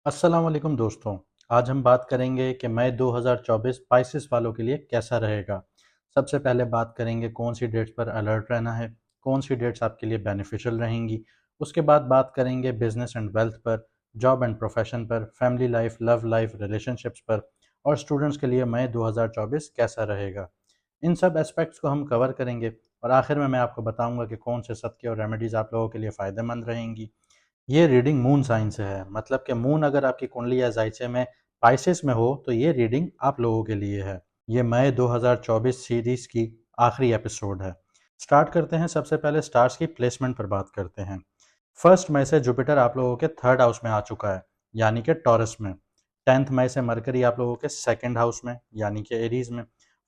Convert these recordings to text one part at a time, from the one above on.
अस्सलाम वालेकुम दोस्तों। आज हम बात करेंगे कि मई 2024 स्पाइसेस वालों के लिए कैसा रहेगा। सबसे पहले बात करेंगे कौन सी डेट्स पर अलर्ट रहना है, कौन सी डेट्स आपके लिए बेनिफिशियल रहेंगी। उसके बाद बात करेंगे बिजनेस एंड वेल्थ पर, जॉब एंड प्रोफेशन पर, family life, love life, relationships पर और स्टूडेंट्स के लिए मई 2024 कैसा रहेगा। इन सब एस्पेक्ट्स को हम कवर करेंगे और आखिर में मैं आपको बताऊंगा कि कौन से सदक़े और रेमेडीज़ आप लोगों के लिए फ़ायदेमंद रहेंगी। ये रीडिंग मून साइन से है, मतलब कि मून अगर आपकी कुंडली या जायचे में पाइसेस में हो तो ये रीडिंग आप लोगों के लिए है। ये मई 2024 सीरीज की आखिरी एपिसोड है। स्टार्ट करते हैं। सबसे पहले स्टार्स की प्लेसमेंट पर बात करते हैं। 1 मई से जुपिटर आप लोगों के 3rd हाउस में आ चुका है, यानी कि टॉरस में। 10 मई से मरकरी आप लोगों के 2nd हाउस में, यानी कि एरीज में।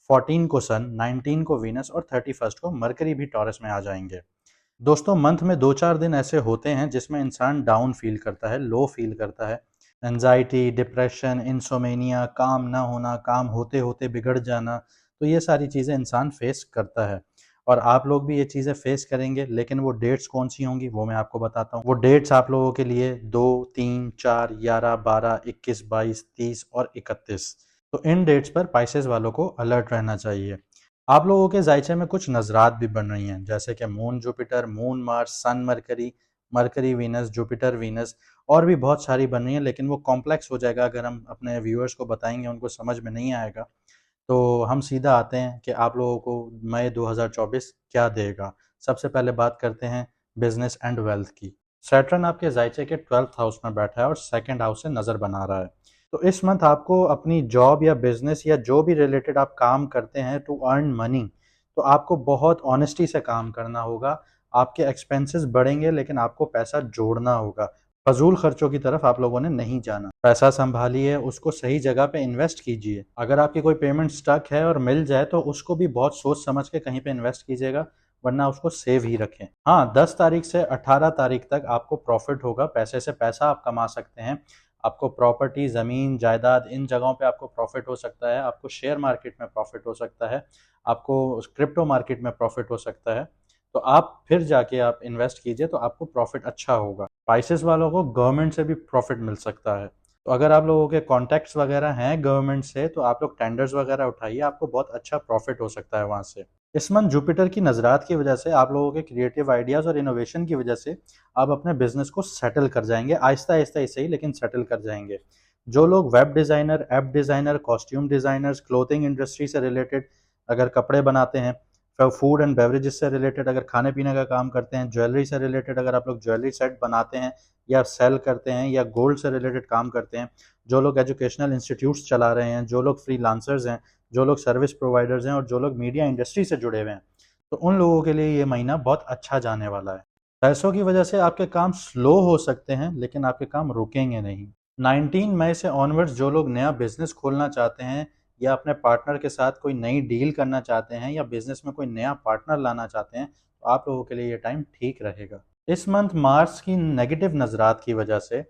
14 को सन, 19 को वीनस और 31 को मरकरी भी टॉरस में आ जाएंगे। दोस्तों, मंथ में 2-4 दिन ऐसे होते हैं जिसमें इंसान डाउन फील करता है, लो फील करता है। एंजाइटी, डिप्रेशन, इंसोमेनिया, काम ना होना, काम होते होते बिगड़ जाना, तो ये सारी चीज़ें इंसान फेस करता है और आप लोग भी ये चीज़ें फेस करेंगे। लेकिन वो डेट्स कौन सी होंगी वो मैं आपको बताता हूँ। वो डेट्स आप लोगों के लिए 2, 3, 4, 11, 12, 21, 22, 30 और 31। तो इन डेट्स पर पाइसेस वालों को अलर्ट रहना चाहिए। आप लोगों के जायचे में कुछ नजरात भी बन रही हैं, जैसे कि moon Jupiter, moon Mars, sun Mercury, Mercury Venus, Jupiter Venus और भी बहुत सारी बन रही हैं। लेकिन वो कॉम्प्लेक्स हो जाएगा अगर हम अपने व्यूअर्स को बताएंगे, उनको समझ में नहीं आएगा। तो हम सीधा आते हैं कि आप लोगों को मई 2024 क्या देगा। सबसे पहले बात करते हैं बिजनेस एंड वेल्थ की। सैटर्न आपके जायचे के 12th हाउस में बैठा है और 2nd हाउस से नजर बना रहा है। तो इस मंथ आपको अपनी जॉब या बिजनेस या जो भी रिलेटेड आप काम करते हैं टू अर्न मनी, तो आपको बहुत ऑनेस्टी से काम करना होगा। आपके एक्सपेंसेस बढ़ेंगे लेकिन आपको पैसा जोड़ना होगा। फजूल खर्चों की तरफ आप लोगों ने नहीं जाना। पैसा संभालिए, उसको सही जगह पे इन्वेस्ट कीजिए। अगर आपकी कोई पेमेंट स्टक है और मिल जाए तो उसको भी बहुत सोच समझ के कहीं पे इन्वेस्ट कीजिएगा, वरना उसको सेव ही रखें। हाँ, 10 तारीख से 18 तारीख तक आपको प्रॉफिट होगा। पैसे से पैसा आप कमा सकते हैं। आपको प्रॉपर्टी, ज़मीन, जायदाद, इन जगहों पे आपको प्रॉफिट हो सकता है। आपको शेयर मार्केट में प्रॉफिट हो सकता है। आपको क्रिप्टो मार्केट में प्रॉफिट हो सकता है। तो आप फिर जाके आप इन्वेस्ट कीजिए तो आपको प्रॉफिट अच्छा होगा। स्पाइसेस वालों को गवर्नमेंट से भी प्रॉफिट मिल सकता है। तो अगर आप लोगों के कॉन्टैक्ट्स वगैरह हैं गवर्नमेंट से तो आप लोग टेंडर्स वगैरह उठाइए, आपको बहुत अच्छा प्रॉफिट हो सकता है वहाँ से। इस मंथ जुपिटर की नज़रात की वजह से, आप लोगों के क्रिएटिव आइडियाज़ और इनोवेशन की वजह से आप अपने बिजनेस को सेटल कर जाएंगे। आहिस्ता आहिस्ता ही सही, लेकिन सेटल कर जाएंगे। जो लोग web designer, app designer, costume designers, clothing industry से रिलेटेड अगर कपड़े बनाते हैं, फूड एंड बेवरेजेस से रिलेटेड अगर खाने पीने का काम करते हैं, ज्वेलरी से रिलेटेड अगर आप लोग ज्वेलरी सेट बनाते हैं या सेल करते हैं, या गोल्ड से रिलेटेड काम करते हैं, जो लोग एजुकेशनल इंस्टीट्यूट्स चला रहे हैं, जो लोग फ्रीलांसर्स हैं, जो लोग सर्विस प्रोवाइडर्स हैं और जो लोग मीडिया इंडस्ट्री से जुड़े हुए हैं, तो उन लोगों के लिए ये महीना बहुत अच्छा जाने वाला है। पैसों की वजह से आपके काम स्लो हो सकते हैं लेकिन आपके काम रुकेंगे नहीं। 19 मई से ऑनवर्ड्स जो लोग नया बिजनेस खोलना चाहते हैं या अपने पार्टनर के साथ कोई नई डील करना चाहते हैं या बिजनेस में कोई नया पार्टनर लाना चाहते हैं, तो आप लोगों के लिए ये टाइम ठीक रहेगा। इस मंथ मार्स की नेगेटिव नज़रात की वजह से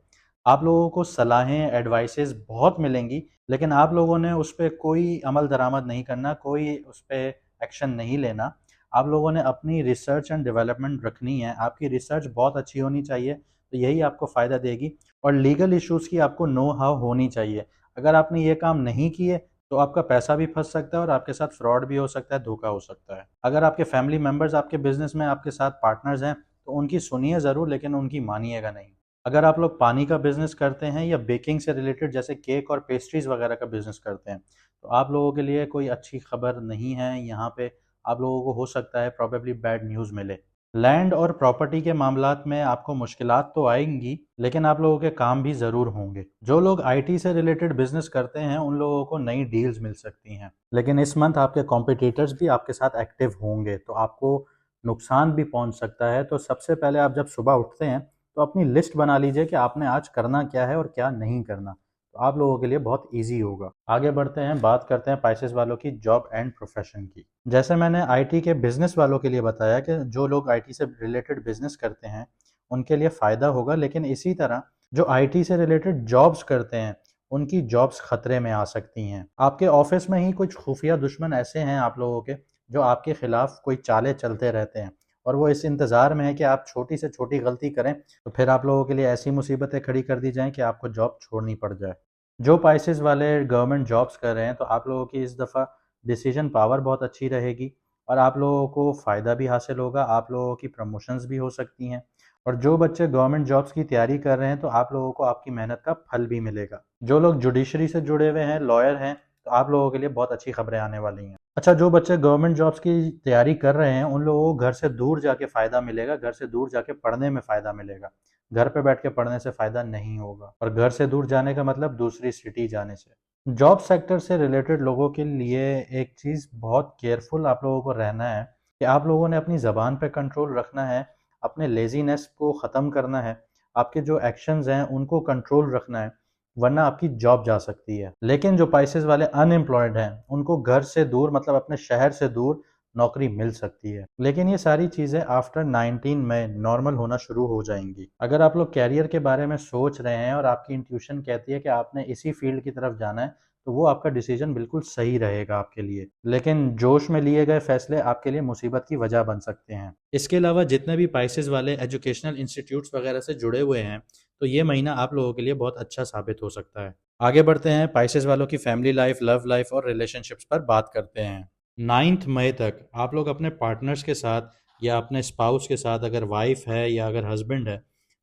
आप लोगों को सलाहें, एडवाइसेस बहुत मिलेंगी, लेकिन आप लोगों ने उस पर कोई अमल दरामद नहीं करना, कोई उस पर एक्शन नहीं लेना। आप लोगों ने अपनी रिसर्च एंड डेवलपमेंट रखनी है। आपकी रिसर्च बहुत अच्छी होनी चाहिए, तो यही आपको फ़ायदा देगी। और लीगल इश्यूज़ की आपको नो हाउ होनी चाहिए। अगर आपने ये काम नहीं किए तो आपका पैसा भी फंस सकता है और आपके साथ फ्रॉड भी हो सकता है, धोखा हो सकता है। अगर आपके फैमिली मेंबर्स आपके बिजनेस में आपके साथ पार्टनर्स हैं तो उनकी सुनिए ज़रूर, लेकिन उनकी मानिएगा नहीं। अगर आप लोग पानी का बिजनेस करते हैं या बेकिंग से रिलेटेड जैसे केक और पेस्ट्रीज वगैरह का बिजनेस करते हैं, तो आप लोगों के लिए कोई अच्छी खबर नहीं है यहाँ पे। आप लोगों को हो सकता है प्रॉबेबली बैड न्यूज़ मिले। लैंड और प्रॉपर्टी के मामलात में आपको मुश्किलात तो आएंगी, लेकिन आप लोगों के काम भी ज़रूर होंगे। जो लोग आईटी से रिलेटेड बिजनेस करते हैं उन लोगों को नई डील्स मिल सकती हैं, लेकिन इस मंथ आपके कॉम्पिटिटर्स भी आपके साथ एक्टिव होंगे, तो आपको नुकसान भी पहुंच सकता है। तो सबसे पहले आप जब सुबह उठते हैं तो अपनी लिस्ट बना लीजिए कि आपने आज करना क्या है और क्या नहीं करना, तो आप लोगों के लिए बहुत ईजी होगा। आगे बढ़ते हैं, बात करते हैं पाइसेस वालों की जॉब एंड प्रोफेशन की। जैसे मैंने आईटी के बिजनेस वालों के लिए बताया कि जो लोग आईटी से रिलेटेड बिजनेस करते हैं उनके लिए फ़ायदा होगा, लेकिन इसी तरह जो आईटी से रिलेटेड जॉब्स करते हैं उनकी जॉब्स खतरे में आ सकती हैं। आपके ऑफिस में ही कुछ खुफिया दुश्मन ऐसे हैं आप लोगों के जो आपके खिलाफ कोई चालें चलते रहते हैं और वो इस इंतज़ार में है कि आप छोटी से छोटी गलती करें तो फिर आप लोगों के लिए ऐसी मुसीबतें खड़ी कर दी जाएँ कि आपको जॉब छोड़नी पड़ जाए। जो पाइसेस वाले गवर्नमेंट जॉब्स कर रहे हैं तो आप लोगों की इस दफ़ा डिसीजन पावर बहुत अच्छी रहेगी और आप लोगों को फ़ायदा भी हासिल होगा, आप लोगों की प्रमोशंस भी हो सकती हैं। और जो बच्चे गवर्नमेंट जॉब्स की तैयारी कर रहे हैं तो आप लोगों को आपकी मेहनत का फल भी मिलेगा। जो लोग जुडिशरी से जुड़े हुए हैं, लॉयर हैं, तो आप लोगों के लिए बहुत अच्छी खबरें आने वाली हैं। अच्छा, जो बच्चे गवर्नमेंट जॉब्स की तैयारी कर रहे हैं उन लोगों को घर से दूर जाके फ़ायदा मिलेगा, घर से दूर जाके पढ़ने में फ़ायदा मिलेगा। घर पे बैठ के पढ़ने से फ़ायदा नहीं होगा और घर से दूर जाने का मतलब दूसरी सिटी जाने से। जॉब सेक्टर से रिलेटेड लोगों के लिए एक चीज़ बहुत केयरफुल आप लोगों को रहना है कि आप लोगों ने अपनी ज़बान पे कंट्रोल रखना है, अपने लेज़ीनेस को ख़त्म करना है, आपके जो एक्शंस हैं उनको कंट्रोल रखना है, वरना आपकी जॉब जा सकती है। लेकिन जो पाइसेस वाले अनएम्प्लॉयड हैं, उनको घर से दूर मतलब अपने शहर से दूर नौकरी मिल सकती है। लेकिन ये सारी चीज़ें आफ्टर 19 मई नॉर्मल होना शुरू हो जाएंगी। अगर आप लोग कैरियर के बारे में सोच रहे हैं और आपकी इंट्यूशन कहती है कि आपने इसी फील्ड की तरफ जाना है, तो वो आपका डिसीजन बिल्कुल सही रहेगा आपके लिए। लेकिन जोश में लिए गए फैसले आपके लिए मुसीबत की वजह बन सकते हैं। इसके अलावा जितने भी पाइसेस वाले एजुकेशनल इंस्टीट्यूट्स वगैरह से जुड़े हुए हैं, तो ये महीना आप लोगों के लिए बहुत अच्छा साबित हो सकता है। आगे बढ़ते हैं, पाइसेस वालों की फैमिली लाइफ, लव लाइफ और रिलेशनशिप्स पर बात करते हैं। 9 मई तक आप लोग अपने पार्टनर्स के साथ या अपने स्पाउस के साथ, अगर वाइफ है या अगर हस्बैंड है,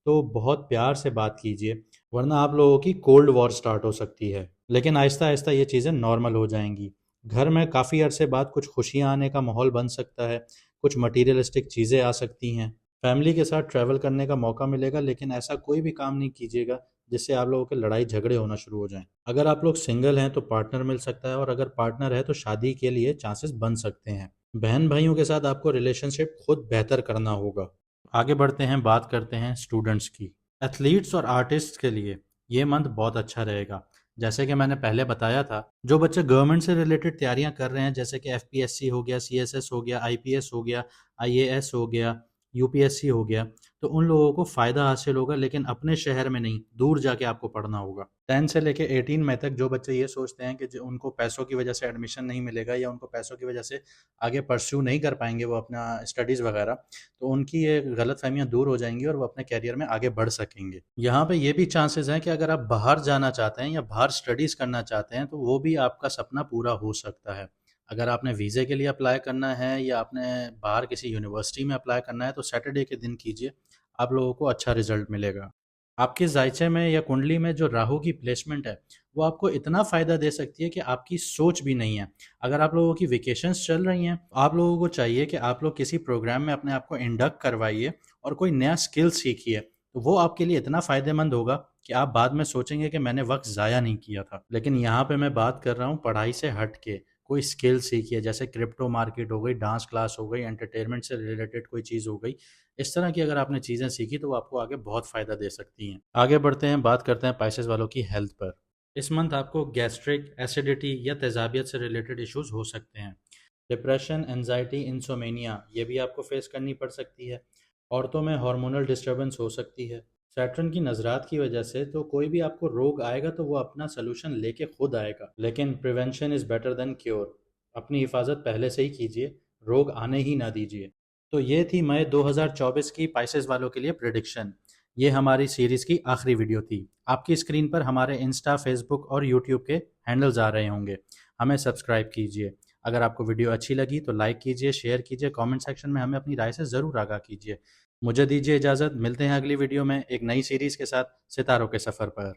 तो बहुत प्यार से बात कीजिए, वरना आप लोगों की कोल्ड वॉर स्टार्ट हो सकती है। लेकिन आहिस्ता आहिस्ता ये चीज़ें नॉर्मल हो जाएंगी। घर में काफ़ी अरसे बाद कुछ खुशियाँ आने का माहौल बन सकता है, कुछ मटीरियलिस्टिक चीज़ें आ सकती हैं, फैमिली के साथ ट्रैवल करने का मौका मिलेगा। लेकिन ऐसा कोई भी काम नहीं कीजिएगा जिससे आप लोगों के लड़ाई झगड़े होना शुरू हो जाएं। अगर आप लोग सिंगल हैं तो पार्टनर मिल सकता है, और अगर पार्टनर है तो शादी के लिए चांसेस बन सकते हैं। बहन भाइयों के साथ आपको रिलेशनशिप खुद बेहतर करना होगा। आगे बढ़ते हैं, बात करते हैं स्टूडेंट्स की। एथलीट्स और आर्टिस्ट्स के लिए ये मंथ बहुत अच्छा रहेगा। जैसे कि मैंने पहले बताया था, जो बच्चे गवर्नमेंट से रिलेटेड तैयारियां कर रहे हैं, जैसे कि एफपीएससी हो गया, सीएसएस हो गया, आईपीएस हो गया, आईएएस हो गया, यूपीएससी हो गया, तो उन लोगों को फ़ायदा हासिल होगा, लेकिन अपने शहर में नहीं, दूर जाके आपको पढ़ना होगा। 10 से लेके 18 मई तक जो बच्चे ये सोचते हैं कि जो उनको पैसों की वजह से एडमिशन नहीं मिलेगा या उनको पैसों की वजह से आगे परस्यू नहीं कर पाएंगे वो अपना स्टडीज़ वगैरह, तो उनकी ये गलतफहमियां दूर हो जाएंगी और वो अपने कैरियर में आगे बढ़ सकेंगे। यहाँ पे ये भी चांसेस हैं कि अगर आप बाहर जाना चाहते हैं या बाहर स्टडीज़ करना चाहते हैं, तो वो भी आपका सपना पूरा हो सकता है। अगर आपने वीज़े के लिए अप्लाई करना है या आपने बाहर किसी यूनिवर्सिटी में अप्लाई करना है, तो सैटरडे के दिन कीजिए, आप लोगों को अच्छा रिजल्ट मिलेगा। आपके जायचे में या कुंडली में जो राहु की प्लेसमेंट है, वो आपको इतना फ़ायदा दे सकती है कि आपकी सोच भी नहीं है। अगर आप लोगों की वेकेशंस चल रही हैं, आप लोगों को चाहिए कि आप लोग किसी प्रोग्राम में अपने आप को इंडक्ट करवाइए और कोई नया स्किल सीखिए। तो वो आपके लिए इतना फ़ायदेमंद होगा कि आप बाद में सोचेंगे कि मैंने वक्त ज़ाया नहीं किया था। लेकिन यहाँ पे मैं बात कर रहा हूँ पढ़ाई से हट के, कोई स्किल सीखिए, जैसे क्रिप्टो मार्केट हो गई, डांस क्लास हो गई, एंटरटेनमेंट से रिलेटेड कोई चीज़ हो गई। इस तरह की अगर आपने चीज़ें सीखी तो वो आपको आगे बहुत फ़ायदा दे सकती हैं। आगे बढ़ते हैं, बात करते हैं पाइसेस वालों की हेल्थ पर। इस मंथ आपको गैस्ट्रिक, एसिडिटी या तेजाबियत से रिलेटेड इश्यूज हो सकते हैं। डिप्रेशन, एंजाइटी, इंसोमेनिया ये भी आपको फेस करनी पड़ सकती है। औरतों में हार्मोनल डिस्टर्बेंस हो सकती है। सैटर्न की नज़रात की वजह से तो कोई भी आपको रोग आएगा तो वो अपना सोल्यूशन लेके खुद आएगा, लेकिन prevention is better than cure. अपनी हिफाजत पहले से ही कीजिए, रोग आने ही ना दीजिए। तो ये थी मई 2024 की पाइसेस वालों के लिए प्रिडिक्शन। ये हमारी सीरीज़ की आखिरी वीडियो थी। आपकी स्क्रीन पर हमारे इंस्टा, फेसबुक और यूट्यूब के हैंडल्स आ रहे होंगे, हमें सब्सक्राइब कीजिए। अगर आपको वीडियो अच्छी लगी तो लाइक कीजिए, शेयर कीजिए, कमेंट सेक्शन में हमें अपनी राय से ज़रूर आगाह कीजिए। मुझे दीजिए इजाज़त, मिलते हैं अगली वीडियो में एक नई सीरीज़ के साथ सितारों के सफ़र पर।